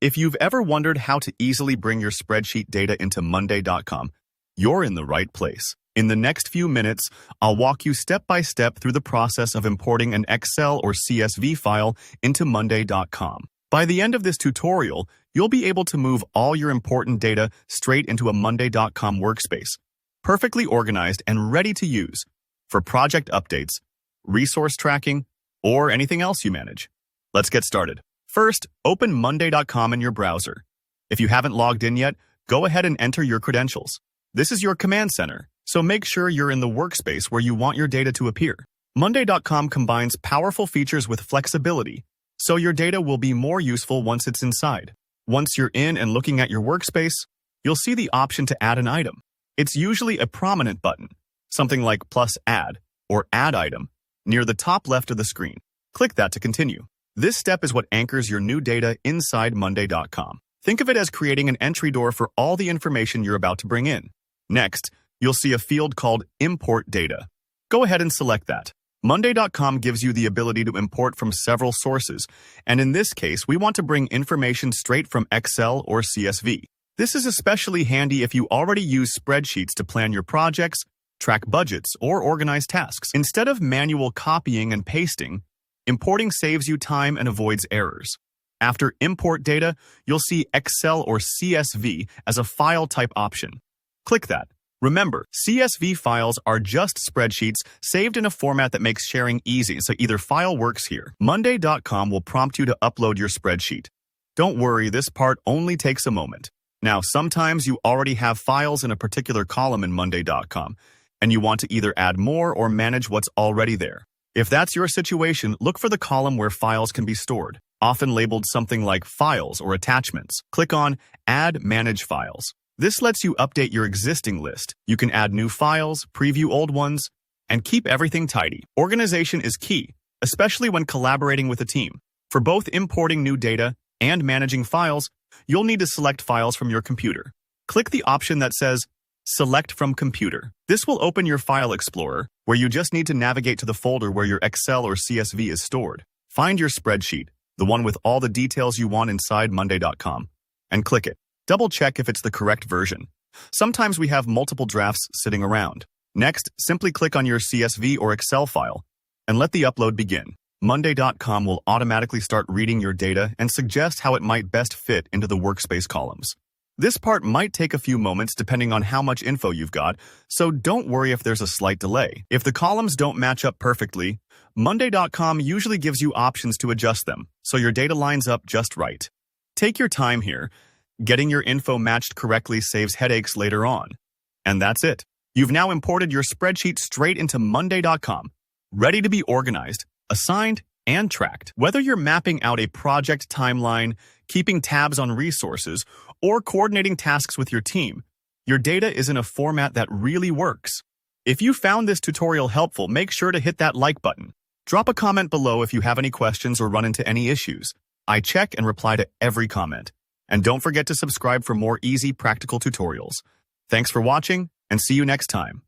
If you've ever wondered how to easily bring your spreadsheet data into Monday.com, you're in the right place. In the next few minutes, I'll walk you step by step through the process of importing an Excel or CSV file into Monday.com. By the end of this tutorial, you'll be able to move all your important data straight into a Monday.com workspace, perfectly organized and ready to use for project updates, resource tracking, or anything else you manage. Let's get started. First, open Monday.com in your browser. If you haven't logged in yet, go ahead and enter your credentials. This is your command center, so make sure you're in the workspace where you want your data to appear. Monday.com combines powerful features with flexibility, so your data will be more useful once it's inside. Once you're in and looking at your workspace, you'll see the option to add an item. It's usually a prominent button, something like +add or add item, near the top left of the screen. Click that to continue. This step is what anchors your new data inside Monday.com. Think of it as creating an entry door for all the information you're about to bring in. Next, you'll see a field called Import Data. Go ahead and select that. Monday.com gives you the ability to import from several sources, and in this case, we want to bring information straight from Excel or CSV. This is especially handy if you already use spreadsheets to plan your projects, track budgets, or organize tasks. Instead of manual copying and pasting, importing saves you time and avoids errors. After Import Data, you'll see Excel or CSV as a file type option. Click that. Remember, CSV files are just spreadsheets saved in a format that makes sharing easy, so either file works here. Monday.com will prompt you to upload your spreadsheet. Don't worry, this part only takes a moment. Now, sometimes you already have files in a particular column in Monday.com, and you want to either add more or manage what's already there. If that's your situation, look for the column where files can be stored, often labeled something like Files or Attachments. Click on Add Manage Files. This lets you update your existing list. You can add new files, preview old ones, and keep everything tidy. Organization is key, especially when collaborating with a team. For both importing new data and managing files, you'll need to select files from your computer. Click the option that says Select from Computer. This will open your File Explorer, where you just need to navigate to the folder where your Excel or CSV is stored. Find your spreadsheet, the one with all the details you want inside Monday.com, and click it. Double-check if it's the correct version. Sometimes we have multiple drafts sitting around. Next, simply click on your CSV or Excel file and let the upload begin. Monday.com will automatically start reading your data and suggest how it might best fit into the workspace columns. This part might take a few moments depending on how much info you've got, so don't worry if there's a slight delay. If the columns don't match up perfectly, Monday.com usually gives you options to adjust them, so your data lines up just right. Take your time here. Getting your info matched correctly saves headaches later on. And that's it. You've now imported your spreadsheet straight into Monday.com, ready to be organized, assigned, and tracked. Whether you're mapping out a project timeline, keeping tabs on resources, or coordinating tasks with your team, your data is in a format that really works. If you found this tutorial helpful, make sure to hit that like button. Drop a comment below if you have any questions or run into any issues. I check and reply to every comment. And don't forget to subscribe for more easy, practical tutorials. Thanks for watching, and see you next time.